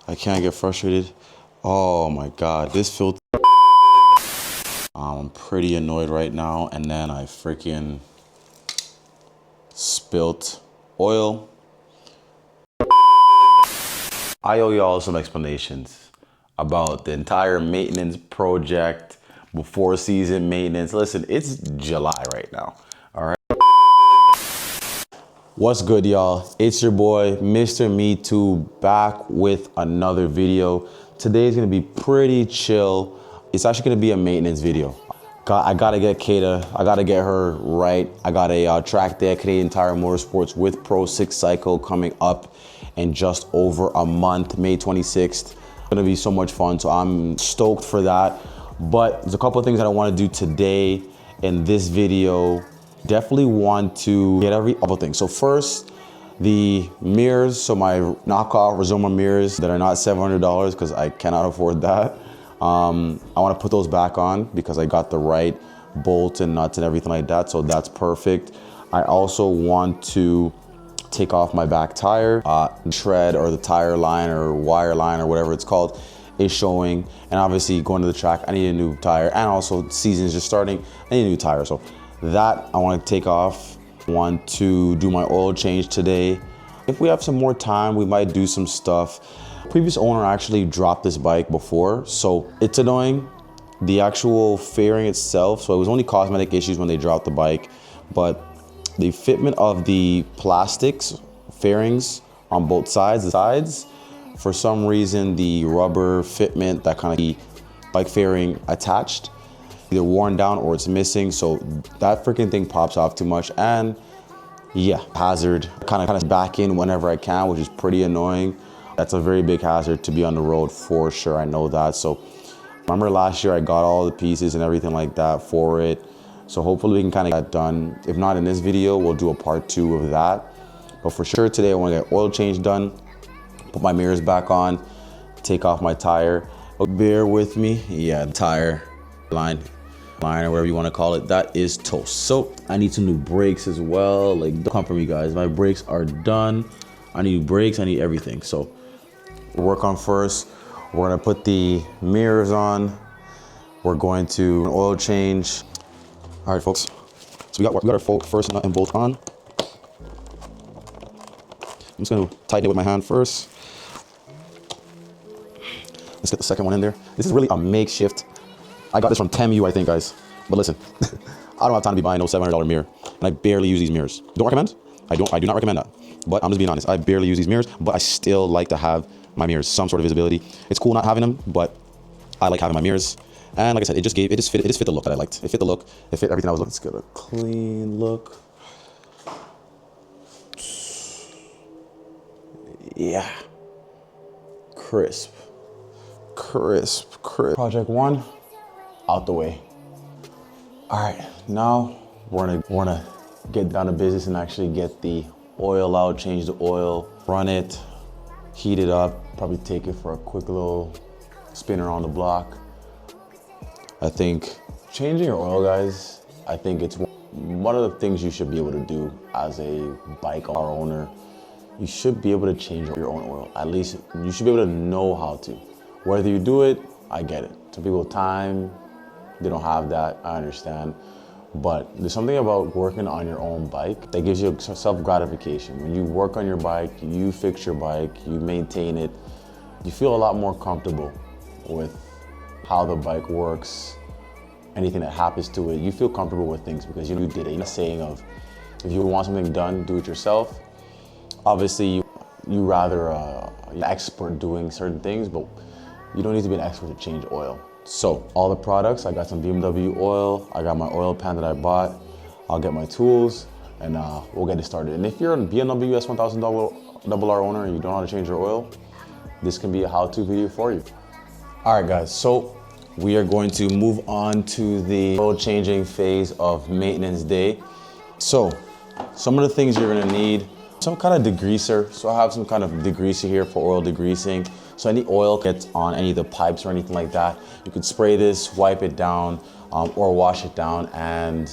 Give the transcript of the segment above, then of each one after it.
I can't get frustrated. Oh my God, this filter. I'm pretty annoyed right now, and then I freaking spilt oil. I owe y'all some explanations about the entire maintenance project, before season maintenance. Listen, it's July right now, all right? What's good, y'all? It's your boy, Mr. Me Too, back with another video. Today's gonna be pretty chill. It's actually gonna be a maintenance video. I gotta get Kata, I gotta get her right. I got a track day at Canadian Tire Motorsports with Pro 6 Cycle coming up in just over a month, May 26th. It's gonna be so much fun, so I'm stoked for that. But there's a couple of things that I wanna do today in this video. Definitely want to get a couple things. So first, the mirrors, so my knockoff Rizoma mirrors that are not $700 because I cannot afford that. I want to put those back on because I got the right bolts and nuts and everything like that, so that's perfect. I also want to take off my back tire. Tread or the tire line or wire line or whatever it's called is showing, and obviously going to the track, I need a new tire, and also season's just starting, I need a new tire, so that I want to take off. I want to do my oil change today. If we have some more time, we might do some stuff. Previous owner actually dropped this bike before, so it's annoying. The actual fairing itself, so it was only cosmetic issues when they dropped the bike, but the fitment of the plastics fairings on both sides, for some reason the rubber fitment that kind of the bike fairing attached, either worn down or it's missing, so that freaking thing pops off too much, and yeah, hazard. Kind of back in whenever I can, which is pretty annoying. That's a very big hazard to be on the road for sure, I know that. So remember last year I got all the pieces and everything like that for it. So hopefully we can kind of get that done. If not in this video, we'll do a part 2 of that. But for sure today I want to get oil change done, put my mirrors back on, take off my tire. Bear with me. Yeah, the tire line or whatever you want to call it, that is toast. So I need some new brakes as well. Like, don't come for me, guys. My brakes are done. I need new brakes, I need everything. So we'll work on first. We're gonna put the mirrors on. We're going to an oil change. All right, folks. So we got our first nut and bolt on. I'm just gonna tighten it with my hand first. Let's get the second one in there. This is really a makeshift. I got this from Temu, I think, guys. But listen, I don't have time to be buying no $700 mirror, and I barely use these mirrors. Don't recommend? I do not recommend that. But I'm just being honest. I barely use these mirrors, but I still like to have my mirrors some sort of visibility. It's cool not having them, but I like having my mirrors. And like I said, it just fit the look that I liked. It fit the look. It fit everything I was looking. Let's get a clean look. Yeah. Crisp. Project 1 out the way. All right, now we're gonna get down to business and actually get the oil out, change the oil, run it, heat it up, probably take it for a quick little spin around the block. I think changing your oil, guys, I think it's one of the things you should be able to do as a bike car owner. You should be able to change your own oil. At least you should be able to know how to. Whether you do it, I get it. Some people time, they don't have that, I understand. But there's something about working on your own bike that gives you self-gratification. When you work on your bike, you fix your bike, you maintain it, you feel a lot more comfortable with how the bike works, anything that happens to it. You feel comfortable with things because you did it. You're not saying of, if you want something done, do it yourself. Obviously, you rather an expert doing certain things, but you don't need to be an expert to change oil. So all the products, I got some BMW oil, I got my oil pan that I bought, I'll get my tools, and we'll get it started. And if you're a BMW S1000RR owner and you don't know how to change your oil, this can be a how-to video for you. All right, guys, so we are going to move on to the oil changing phase of maintenance day. So some of the things you're gonna need, some kind of degreaser. So I have some kind of degreaser here for oil degreasing. So any oil gets on any of the pipes or anything like that, you could spray this, wipe it down, or wash it down, and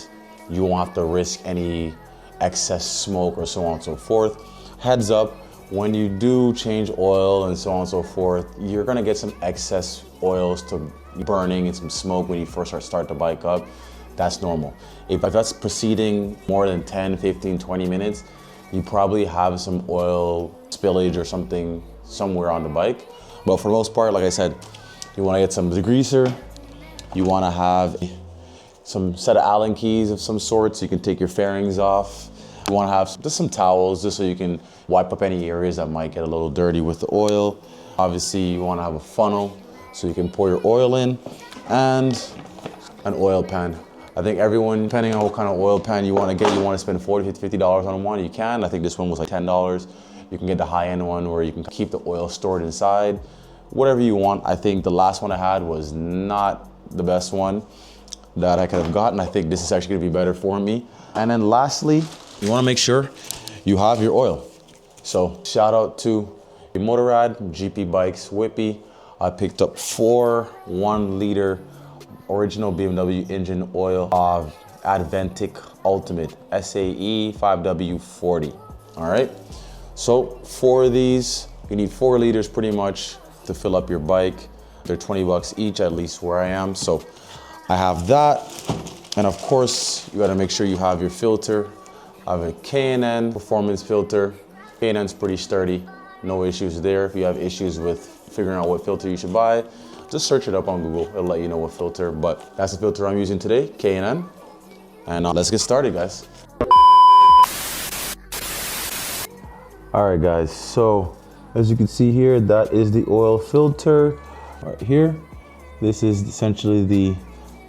you won't have to risk any excess smoke or so on and so forth. Heads up, when you do change oil and so on and so forth, you're gonna get some excess oils to burning and some smoke when you first start the bike up. That's normal. If that's proceeding more than 10, 15, 20 minutes, you probably have some oil spillage or something somewhere on the bike. But for the most part, like I said, you wanna get some degreaser, you wanna have some set of Allen keys of some sort so you can take your fairings off. You wanna have just some towels just so you can wipe up any areas that might get a little dirty with the oil. Obviously, you wanna have a funnel so you can pour your oil in, and an oil pan. I think everyone, depending on what kind of oil pan you wanna get, you wanna spend $40, $50 on one, you can. I think this one was like $10. You can get the high-end one where you can keep the oil stored inside. Whatever you want. I think the last one I had was not the best one that I could have gotten. I think this is actually gonna be better for me. And then lastly, you wanna make sure you have your oil. So shout out to Motorrad, GP Bikes, Whippy. I picked up 4 1-liter original BMW engine oil of Adventic Ultimate SAE 5W40. All right. So for these, you need 4 liters pretty much to fill up your bike. They're 20 bucks each, at least where I am. So I have that. And of course, you gotta make sure you have your filter. I have a K&N performance filter. K&N's pretty sturdy, no issues there. If you have issues with figuring out what filter you should buy, just search it up on Google. It'll let you know what filter, but that's the filter I'm using today, K&N. And let's get started, guys. All right, guys, so as you can see here, that is the oil filter right here. This is essentially the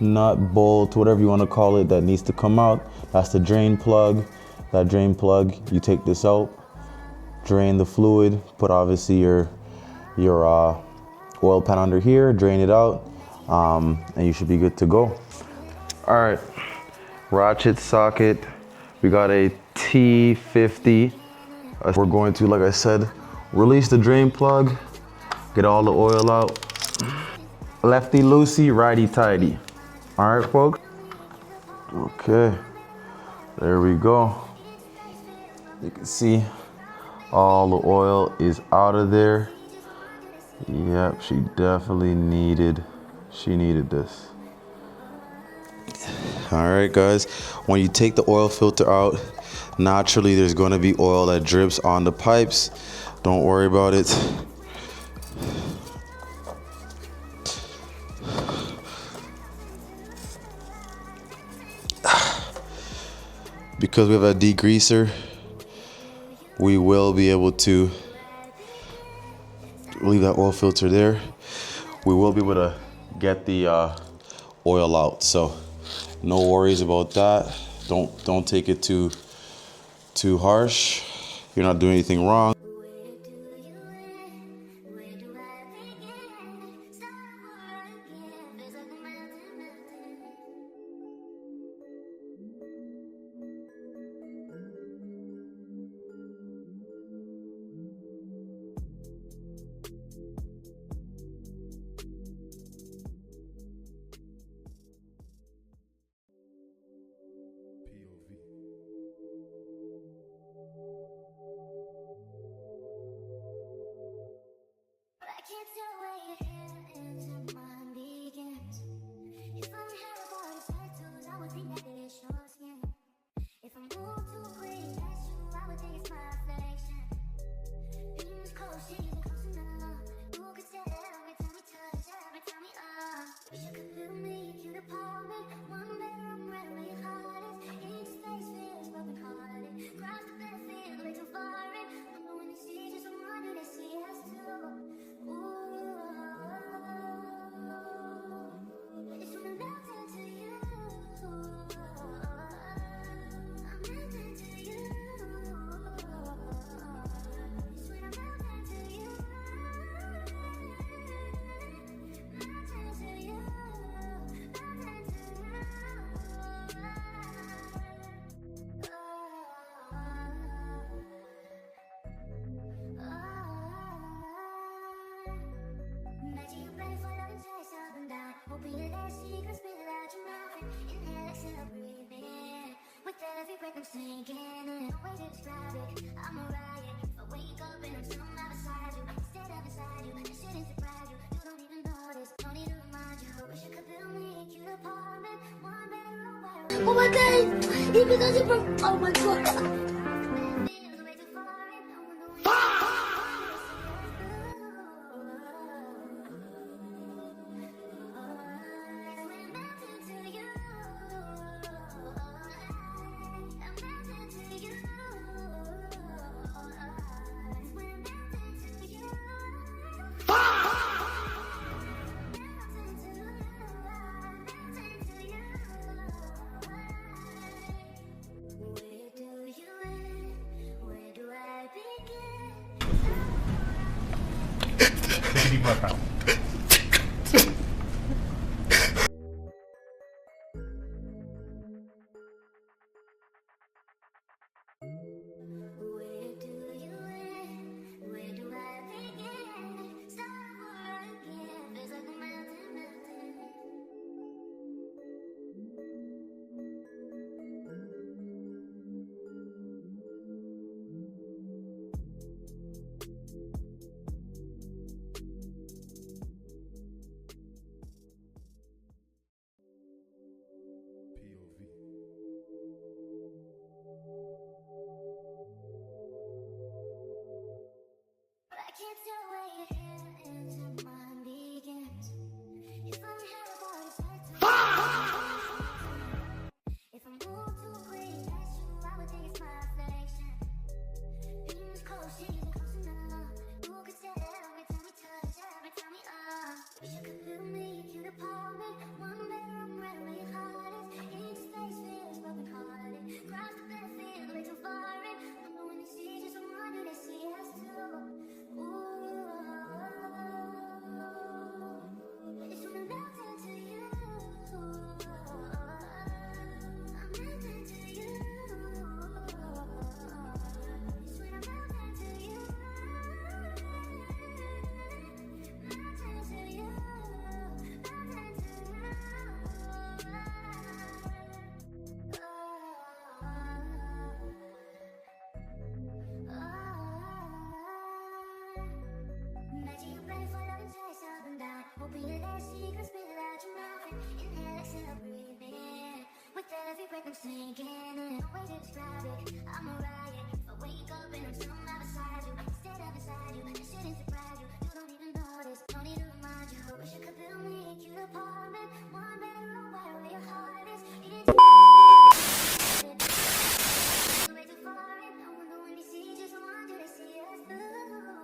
nut, bolt, whatever you want to call it, that needs to come out. That's the drain plug. That drain plug, you take this out, drain the fluid, put obviously your oil pan under here, drain it out, and you should be good to go. All right, ratchet socket. We got a T50. We're going to, like I said, release the drain plug, get all the oil out. Lefty loosey, righty tighty. All right, folks. Okay, there we go. You can see all the oil is out of there. Yep, she definitely needed this. All right, guys, when you take the oil filter out, naturally there's going to be oil that drips on the pipes. Don't worry about it. Because we have a degreaser, we will be able to leave that oil filter there. We will be able to get the oil out, so no worries about that. Don't take it too harsh. You're not doing anything wrong. wake up and I'm somehow beside you. Instead of beside you, this shouldn't surprise you. You don't even notice, no need to remind you. Wish I could build me a cute apartment, one bedroom where Oh my god! Even though you broke. Oh my god! feels way too foreign. No one knows. Take a deep breath out. I can't tell where your hair ends and mine begins. If I had a body type to if I move too quick, that's you, I would think it's my reflection. Being close, she isn't close enough. You could tell every time we touch, every time we wish you could build me a cute apartment, one bedroom where we hide it. Each space feels broken hearted. Cross the bed, feel way too foreign. Wonder when they see just one, do they see us too? It's when I'm melting to you. I'm melting to you. It's when I'm melting to you. Melting to you. Melting to Imagine you ready for love and chase up and down. Hoping your last secret spit it out your mouth and inhale, exhale, breathe in. With every breath I'm sinking in. No way to describe it, I'm a riot. If I wake up and I'm somehow beside you, instead of beside you, this shouldn't surprise you. You don't even notice, no need to remind you. Wish you could build me a cute apartment, one bedroom where all your heart is. It's way too foreign. No one when they see just one, do they see us through?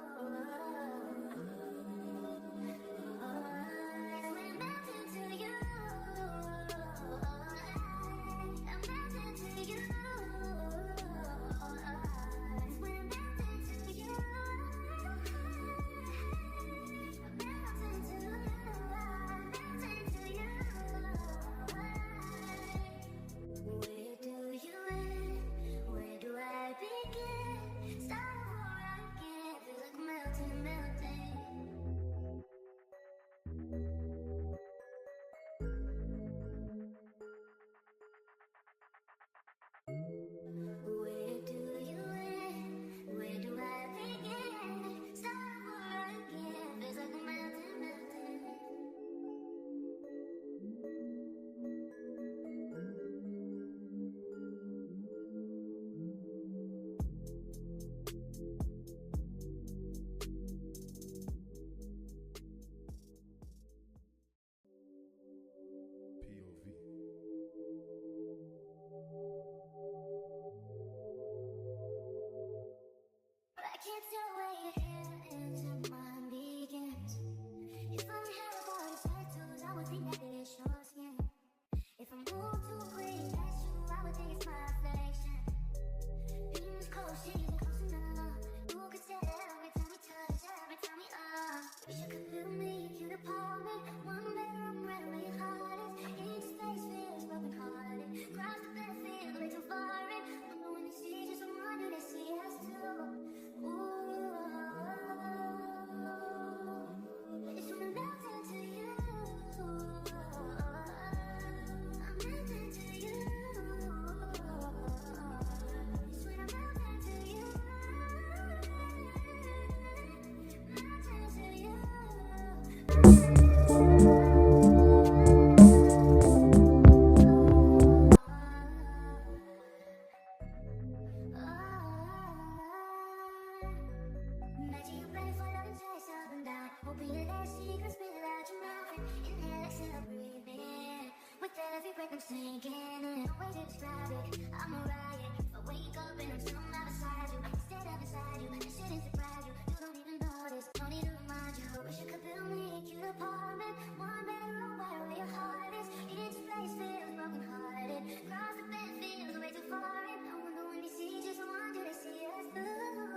sinking in. No way to describe it. I'm a riot. If I wake up and I'm somehow beside you, instead of beside you, this shouldn't surprise you. You don't even notice. Don't need to remind you. Wish you could build me a cute apartment, one bedroom where all your heart is. Each place feels broken hearted. Cross the bed feels way too far. And I wonder when they see just one, do they see us through?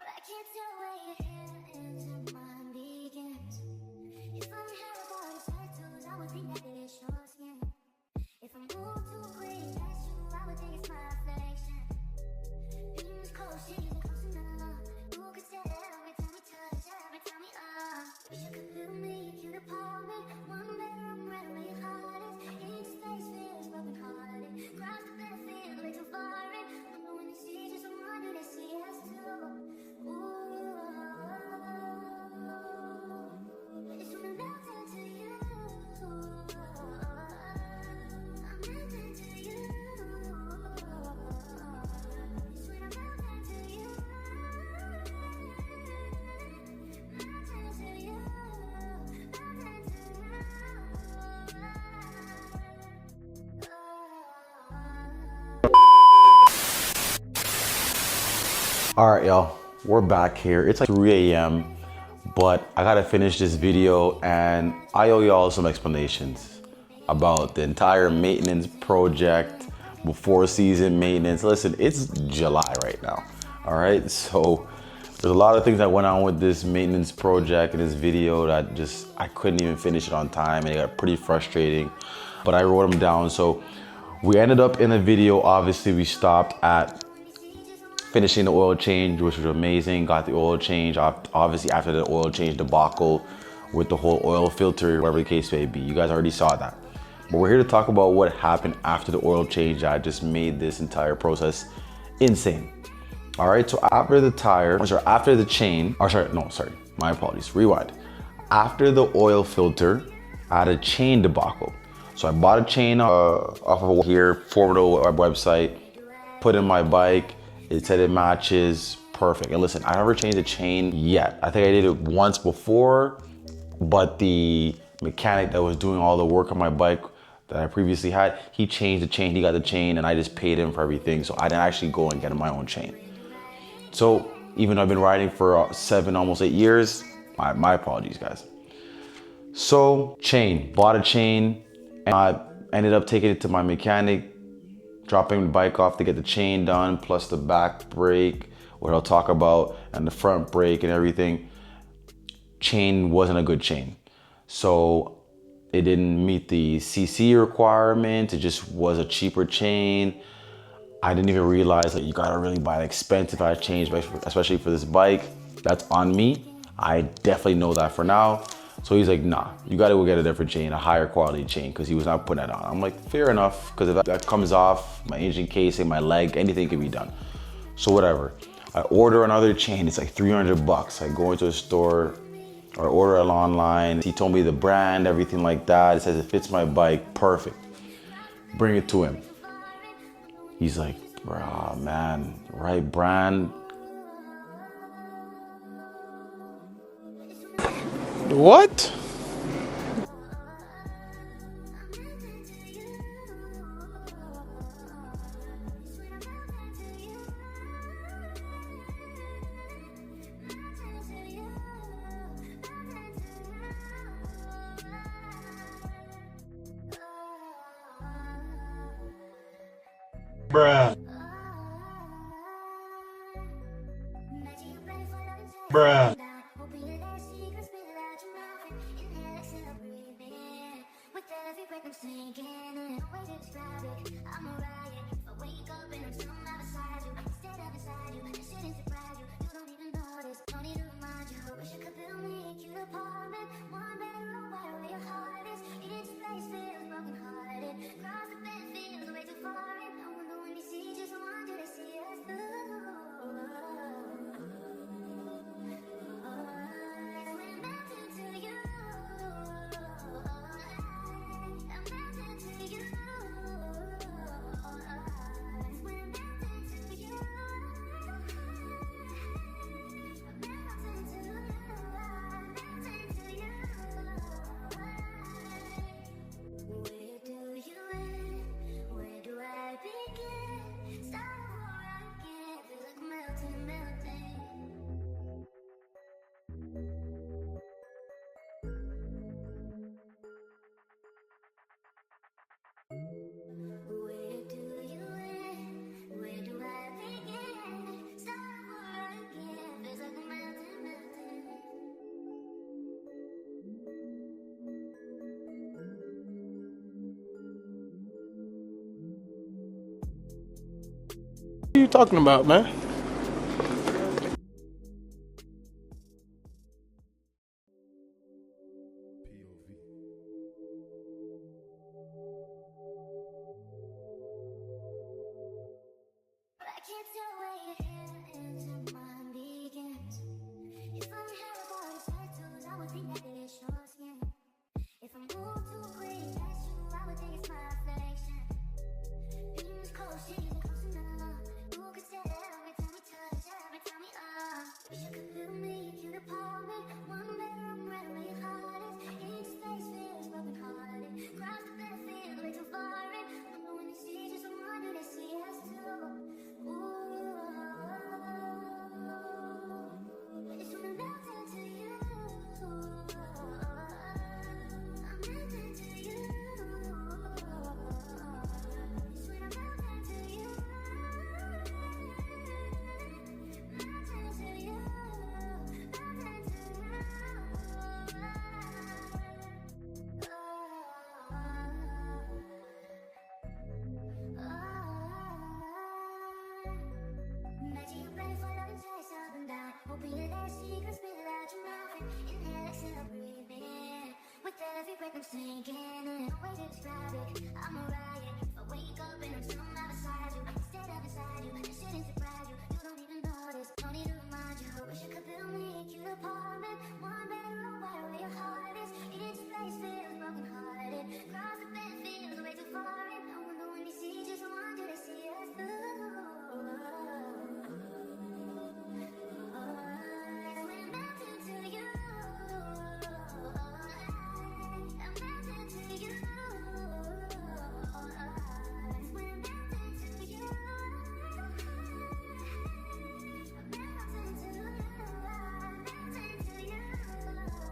I can't tell where your hair ends and mine begins. If I had a body tattoos, I would think that it's your skin. If I move too quick, that's you, I would think it's my reflection. You was close, she isn't close enough. You could tell every time we touch, every time we up. Wish you could build me a cute apartment, one bedroom where all your heart is. Each space feels broken hearted. Cross the bed feels way too far. And I know when they see just one, do they see us too? All right, y'all, we're back here. It's like 3 a.m., but I gotta finish this video and I owe y'all some explanations about the entire maintenance project, before season maintenance. Listen, it's July right now, all right? So there's a lot of things that went on with this maintenance project and this video that I couldn't even finish it on time, and it got pretty frustrating, but I wrote them down. So we ended up in the video, obviously we stopped at finishing the oil change, which was amazing. Got the oil change, obviously after the oil change debacle with the whole oil filter, whatever the case may be. You guys already saw that. But we're here to talk about what happened after the oil change that just made this entire process insane. All right, so after the my apologies, rewind. After the oil filter, I had a chain debacle. So I bought a chain off of here, Formidable website, put in my bike. It said it matches perfect. And listen, I never changed the chain yet. I think I did it once before, but the mechanic that was doing all the work on my bike that I previously had, he changed the chain, he got the chain, and I just paid him for everything. So I didn't actually go and get my own chain. So even though I've been riding for 7, almost 8 years, my apologies, guys. So bought a chain, and I ended up taking it to my mechanic, dropping the bike off to get the chain done, plus the back brake, what I'll talk about, and the front brake and everything. Chain wasn't a good chain. So it didn't meet the CC requirement. It just was a cheaper chain. I didn't even realize that you gotta really buy an expensive chain, especially for this bike. That's on me. I definitely know that for now. So he's like, nah, you gotta go get a different chain, a higher quality chain, because he was not putting that on. I'm like, fair enough, because if that comes off, my engine casing, my leg, anything can be done. So whatever. I order another chain, it's like 300 bucks. I go into a store or order it online. He told me the brand, everything like that. It says it fits my bike, perfect. Bring it to him. He's like, bruh, man, right brand. What? Bruh. Bruh. I'm a riot. If I wake up and I'm somehow beside you, instead of beside you, this shouldn't surprise you. You don't even notice, don't need to remind you. Wish I could build me a cute apartment, one bedroom where your heart is. Each place feels broken hearted. Cross the bed feels way too far. And I wonder when they see just one, do they see us through? We're melting to you. I'm melting to you. We're melting to you. I'm melting to you. I'm melting to you. Where do you end? Where do I begin? Start over again. Feel like melting, melting. Where do you end? Where do I begin? Start over again. Feels like melting, melting. What are you talking about, man? I can't tell where your hair ends and mine begins. If I had a body tattoos, I would think that it's your skin. If I move too quick, that's you, I would think it's my reflection. Being cold, she isn't close enough. You could tell every time we touch, every time we are. Wish I could build me a cute apartment, one bedroom where your heart is. Each space feels broken hearted. Cross the bed feels way too far. And wonder when they see just one, do they see us too? It's when I'm melting to you. I'm melting to you. It's when I'm melting to you. Melting to you. Melting to Imagine you're ready for love and try something down. Hoping your last secret, spit it out your mouth. And inhale, exhale, breathe in. With every breath I'm sinking in. No way to describe it, I'm a riot. If I wake up and I'm somehow beside you, instead of beside you, this shouldn't surprise you. You don't even notice, don't need to remind you. Wish I could build me a cute apartment, one bedroom where your heart is. Each place feels broken hearted. Cross the bed feels way too far. And I wonder when they see just one, do they see us through? We're melting to you. I'm melting to you. We're melting to you. I'm melting to you. I'm melting to you.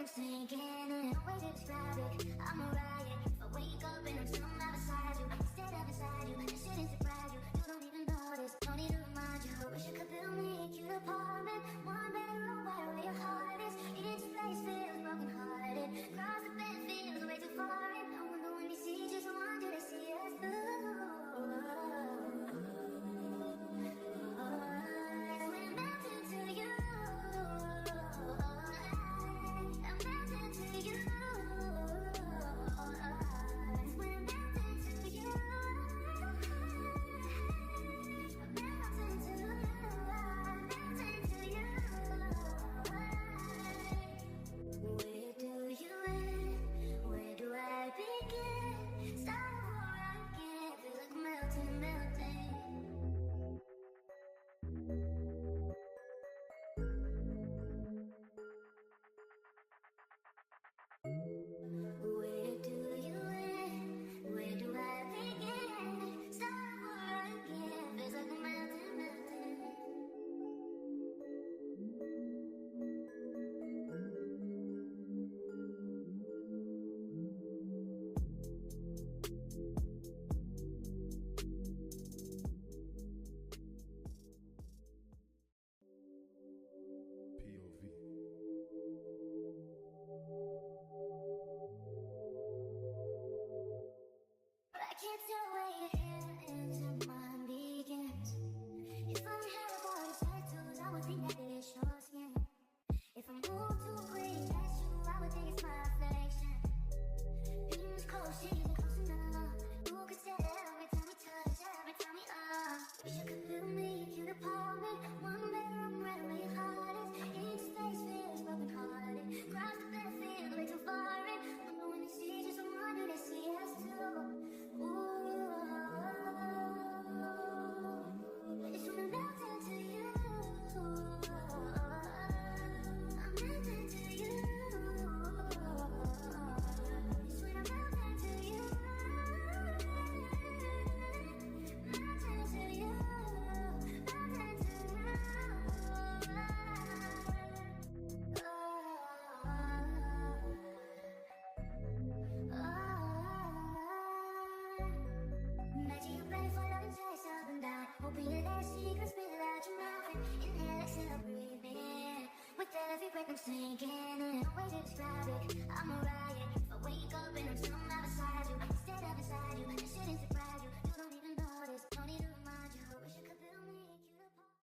I'm sinking in. No way to describe it. I'm a riot. If I wake up and I'm somehow beside you, instead of inside you, this shouldn't surprise you. You don't even notice. Don't need to remind you. Wish you could build me a cute apartment, one bedroom where your heart is. Each place feels broken hearted. Cross the bed feels way too far. And I wonder when they see just one, do they see us through? Where do you end? Where do I begin? Start over again. Feels like a mountain, mountain. POV. I can't tell where your hair ends and mine begins. If I had a body tattoos, I would think that it's your skin. If I move too quick, that's true, I would think it's my reflection. In this cold season, close enough. You could tell every time we touch, every time we are. Wish you could build me a cute apartment, one bedroom where your heart is. Each space feels broken hearted. Cross the bed feels way too far. And wonder when they see just one, do they see us too? It's from the mountain to you. I'm mountain to you. It's when I'm mountain to you. Mountain to you. Mountain to Imagine you ready for love and try something down. Hoping your last secret spill it out your mouth and inhale, exhale, breathe in. With every breath I'm sinking in. No way to describe it. I'm a riot.